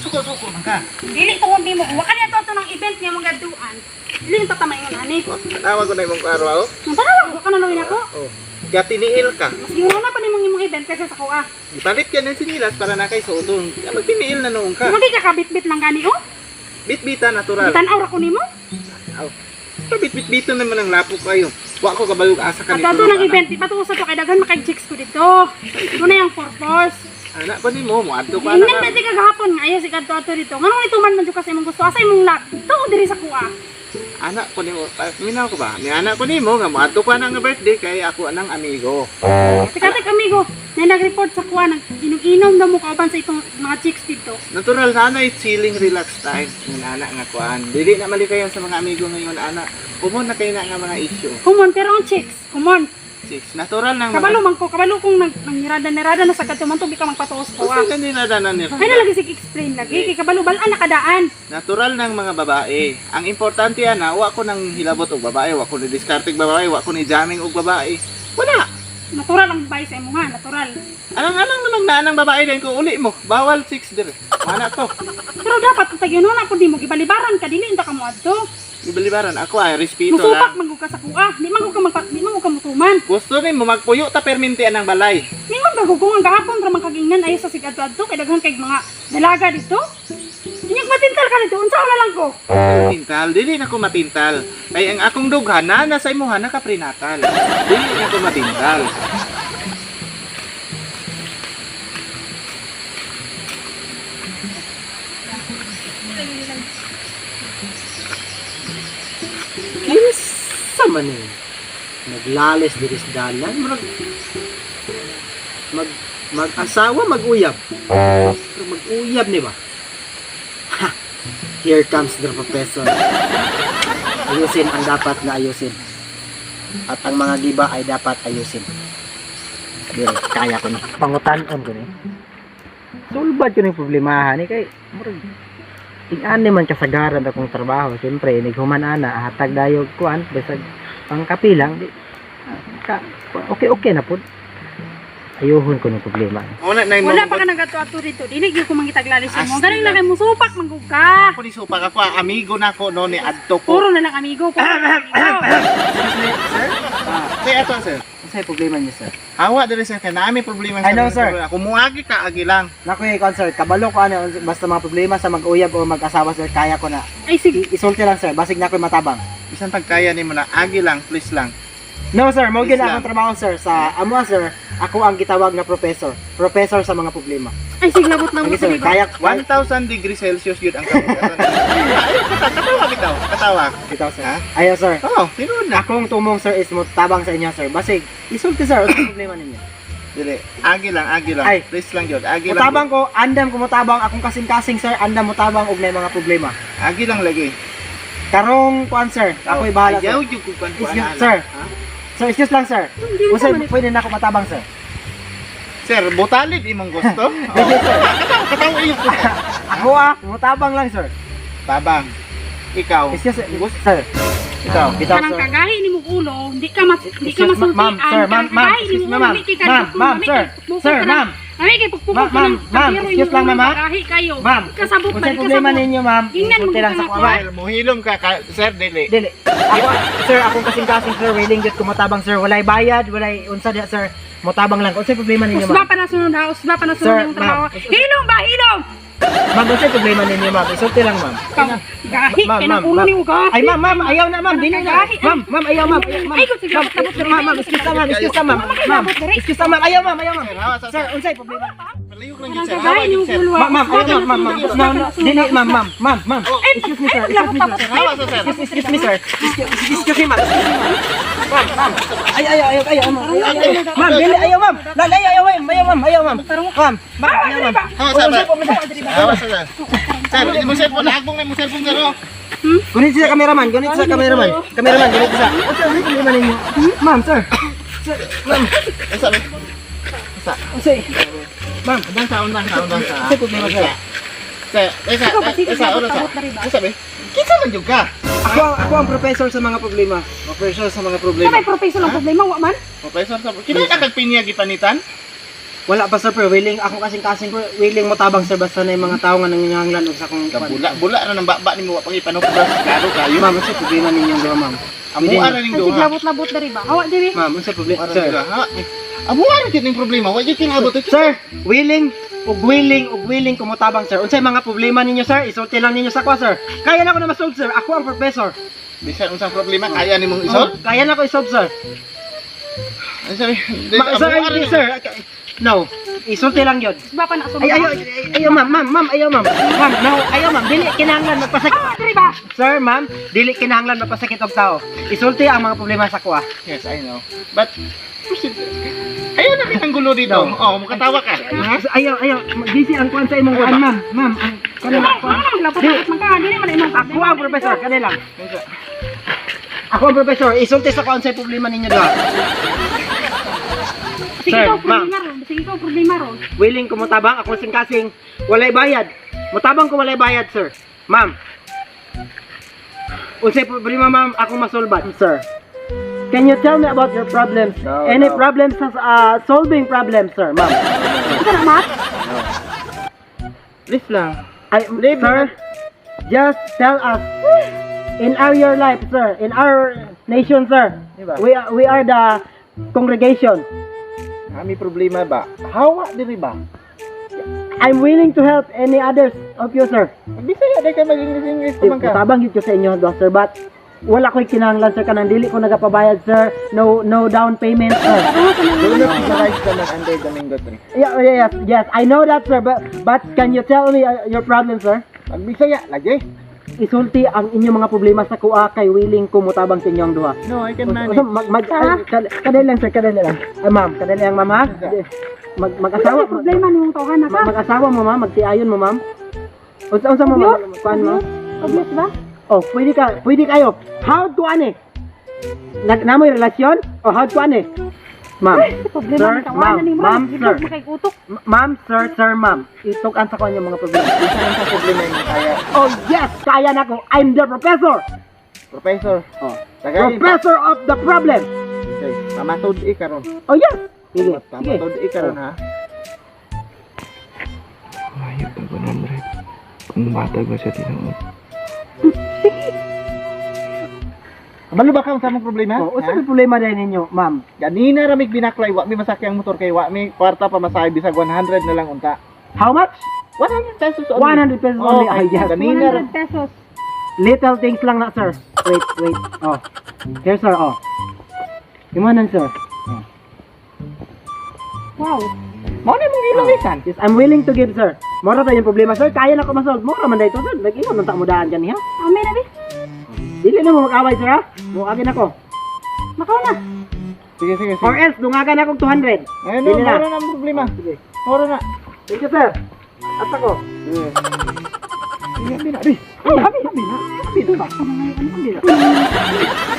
Suko-suko man ka. Dili to hindi mo. Wa kanya to ng event niya mga gaduan. Dili to tamay ngon ani. Tawag ko na imong karo. Tanawa wa kana lawin ako. Oh. Gatiniil ka. Mas giuna pa nimong imong event kasi sa kuha. Ipalit ka ng sinilas para na kay suotong. Magtiniil na noong ka. Hindi ka kabit-bit lang gani oh. Bit-bita natural. Tanaw ra ko nimo. Aw. Bit-bito naman ang lapo kayo. Wa ko kabalog asa ka nito. Ato ng event di patusa to kay daghan makay chicks ko dito. Ito na yung purpose. Anak pa nimo mo adto pa Ingnan na. pwede ka gahapon nga ayo si kadto ato dito. Nganong ituman man jud kasi imong gusto asa imong lab. Ito diri sa kuha. Anak ko nimo, minaw ko ba? Ni anak ko nimo nga moadto pa na nga birthday kay ako anang amigo. Tikatik amigo, na nag-report sa kuha nang inom-inom na mo kauban sa itong mga chicks dito. Natural na ay chilling relax time ng anak nga kuan. Dili na mali kayo sa mga amigo ngayon anak. Kumon na kayo na nga mga issue. Kumon pero ang chicks, kumon. Six. Natural nang Kabalo man ko, kabalo kong nangirada-nirada na sa kadto man to ka magpatuos ko. Kasi hindi na danan nila. Ay na lagi sig explain lagi kay kabalo balaan nakadaan. Natural ng mga babae. Ang importante yan wa ko nang hilabot og babae, wa ko ni discarding babae, wa ko ni jamming og babae. Wala. Natural ang babae sa imo nga, natural. Anong namang naanang babae din ko uli mo. Bawal chicks dire. Mana to? Pero dapat tag yun na pud mo gibalibaran ka dili inta ka mo adto. Ibalibaran ako ay respeto Musupak lang. magug ka sa kuha, di man ka mutuman. Gusto ni mo magpuyo ta permintian ng balay. Di man bagugong ang gahapon ra man kagingnan ayo sa sigadto adto kay daghan kay mga dalaga dito. Inyag matintal ka dito, unsa na lang ko. Matintal, dili na ko matintal. Kay ang akong dughan na sa imuha na ka prenatal. Dili na ko matintal. Kinsa man ni naglalis diri sa dalan mag-asawa mag-uyab. Pero mag-uyab ni ba? Ha! Here comes the professor. Ayusin ang dapat na ayusin. At ang mga giba ay dapat ayusin. Dire, kaya ko ni. Pangutanon ko ni. Sulbad ko ni problemahan ni kay murag ing-ani man kasagaran akong trabaho. Siyempre, nighuman ana, hatag dayog kuan, basag pangkapilang, di, okay na po. Ayuhon ko ng problema. Wala Wala pa ka nagato-ato dito. Dili gyud ko mangitaglalis mo. Galing na kay musupak manggug ka. Ako ni supak ako, amigo na ko no ni adto ko. Puro na lang amigo ko. Say ato sir. Unsay problema niyo, sir? Hawa diri sir kay naami problema I know, sir. Ako muagi ka agi lang. Nakoy sir, kabalo ko ano basta mga problema sa mag-uyab o mag-asawa, sir, kaya ko na. Ay sige. Isulti lang, sir, basig na ko'y matabang. Bisan pagkaya nimo na agi lang, please lang. No, sir, mo gid Islam. akong trabaho, sir, sa amo, sir. Ako ang gitawag na professor. Professor sa mga problema. Ay sige labot na mo Sige, sir, sa kaya 1000 degrees Celsius yun ang kabukasan. Katawa bitaw, katawa. Bitaw, sir. Ha? Ayo, sir. Oh, tinuod na. Akong tumong, sir, is mutabang sa inyo, sir. Basig, isulti, sir, ano problema ninyo? Dili, agi lang, Ay. Please lang yun, agi lang. Mutabang ko, andam ko mutabang, akong kasing-kasing, sir, andam mutabang og may mga problema. Agi lang lagi. Karong kuan, sir, ako'y bahala, sir. Ayaw yung kukuan ko Excuse, sir. Sir, excuse lang, sir. Usay, pwede na ako matabang, sir. Sir, butalid imong gusto. Pwede, sir. Katawa iyo ko. Ako mutabang lang, sir. Babang. Ikaw. Excuse, sir. Ikaw. Bitaw, Kanang sir. kagahi ni mo ulo, hindi ka Excuse, masultian. ma'am, sir, ma'am, excuse me, ma'am. Ma'am, sir. Sir, ma'am. Ay kay pagpupok Ma'am, ma'am, excuse lang, ma'am, ha? Kagahi kayo. Ma'am, Kasabot kung ba sa'yo problema ninyo, ma'am, Ingnan mo isulti lang ka sa nga, kuwan. Well, muhilom ka, sir, dili. Dili. Ako, sir, akong kasing-kasing, sir, willing jud ko matabang, sir. Walay bayad, walay unsa diha, sir. Motabang lang. Unsay problema ninyo, Usba ma'am? pa na sunod ha, usba pa na Sir, sunod yung trabaho. ma'am. Hilom ba, hilom! Ma'am, unsay problema ninyo, ma'am? Isulti lang, ma'am. Gahi, Ma'am, kaya ma'am, ng ulo ma'am. ni mo gahi. Ay, ma'am, ayaw na, ma'am. Dili na. Gahi, ay. Ma'am, ayaw, ma'am. Ma'am, Ay, kung sige, ma'am, tapos na rin. ma'am, excuse na, ma'am. Excuse na, ma'am. Ma'am, excuse na, ma'am. Ayaw, ma'am. Sir, unsay problema? Palihog lang yun, sir. Gahi, ni mo ulo. Ma'am, ayaw, ma'am. No, dili, ma'am. Ma'am. Ay, Excuse me, sir. ay, Excuse me, sir. Sir, hawa sa sir. Excuse me, sir. Excuse me, ma'am. Ma'am. Ayaw, ma'am. Ma'am, dili, ayaw, ma'am. Ayaw, ma'am. Ma'am, ayaw, ma'am. Hawa sa sir. Hawa sa sir. Sir, mo cellphone, hagbong na mo cellphone, sir. Oh. Gunit sa cameraman. Cameraman, gunit sa. Unsay problema ninyo? Ma'am, sir. Ma'am, Asa ba? unsay? Ma'am, Undang sa. unsay problema, sir? Sir, esa, oras sa. Asa ba? Kinsa man jud ka? Ako ang professor sa mga problema. Professor sa mga Sa problema. may profession ang problema, wa man? Professor sa. Kinsa ka kag pinya gipanitan? Wala pa sir, pero willing ako kasing-kasing ko, willing mo tabang sir basta na yung mga tao nga nanganglan og sa kong Bula na ng baba nimo wa pang ipanukras klaro kayo. Ma'am, unsa problema ninyong duha, ma'am? Amuha na ning Ay, duha. labot-labot diri ba? Hawa diri. Ma'am, unsa problema? Para Sir, sila, ha? Amuha na ning problema. Wa gyud kinabot ito. sir, willing kumutabang sir. Unsay mga problema ninyo sir? Isulti lang ninyo sa kwa sir. Kaya na ko na masolve sir. Ako ang professor. Bisan unsang problema kaya nimong isol? Kaya na ko isolve sir. Ay sabi, Sir, hindi sir. No, isulti lang yun. Ba pa na Ay, ayaw ma'am, ayaw ma'am. Ma'am, no, ayaw ma'am. Dili kinahanglan magpasakit. Hawa diri ba? Sir, ma'am, dili kinahanglan magpasakit og tao. Isulti ang mga problema sa kuha. Yes, I know. But ayaw na kitang gulo dito. No. Oh, mukatawa ka. Ayaw. Busy ang kuan sa imong kuan, ma'am. Ma'am, ang kanila kuan. Labot-labot man ka, dili man imong Ako ang professor, kanila. Ako ang professor, isulti sa kuan sa problema ninyo daw. Sige Sir, ko ma'am. problema ron. Sige ko problema ron. Willing ko mutabang, ako kasing walay bayad. Mutabang ko walay bayad, sir. Ma'am. Unsay problema, ma'am, ako masolban, sir. Can you tell me about your problems? No, Any no. problems sa solving problems, sir, ma'am? Ito na mat. Please lang. Sir, just tell us in your life, sir, in our nation, sir. Diba? We are the congregation. Kami problema ba? Hawa diri ba? I'm willing to help any others of you, sir. Bisaya dai ka mag-English Di, man ka. Matabang gid ko sa inyo, sir, but wala ko'y kinahanglan, sir, kanang dili ko nagapabayad, sir. No down payment, sir. Do not utilize ka man under the Mingo tree. Yes, I know that, sir, but can you tell me your problem, sir? Magbisaya lagi. Isulti ang inyong mga problema sa kuha kay willing ko mutabang sa inyong duha. No, I can manage. Kadali lang, sir, kadali lang. Ma'am, kadali lang, ma'am, ha? Mag-asawa, Problema nimong tawhan na ka. mag-asawa mo, ma'am, magtiayon mo, ma'am. Unsa mo, ma'am? Kuan mo? Obvious ba? Oh, pwede kayo. How to ane? Namoy relasyon? O how to ane? Ma'am, Problema sir, ng tawhan na nimo. ma'am, sir. Makikutok. Ma'am, sir, ma'am. Itukan sa kanya mga problema. Isa lang sa problema mo kaya. Oh, yes, kaya na ko. I'm the professor. Professor. Oh, Tagay. professor of the problem. Okay, pamatod karon. Oh, yes. Sige, sige. Pamatod karon ha. Ayun ang 100. Kung matag ba siya tinanong. Balo ba ka sa mong problema? Oh, usa may problema din ninyo, ma'am. Ganina ramig binaklay, wa mi masakay ang motor kay wa mi kwarta pa masahe bisag 100 na lang unta. How much? 100 pesos only. 100 pesos only. Oh, Ay, yes. Ganina 100 pesos. Little things lang na, sir. Wait. Oh. Here, sir, oh. Imanan, sir. Wow. Mao na mong gilumisan. Yes, I'm willing to give, sir. Mora tayo yung problema, sir. Kaya na ko masolve. Mora man dito, sir. Nag-iwan ng tamudaan dyan, ha? Ame na bi. Dili na mo mag-away, sir, ha? Buagin ako. Makaw na. Sige. Or else, dungagan akong 200. Ayun Dili na, na. moro na ang problema. Sige. Moro na. Thank you, sir. At ako. Iya, bina. Di. Habi na. Habi na ba? Habi na.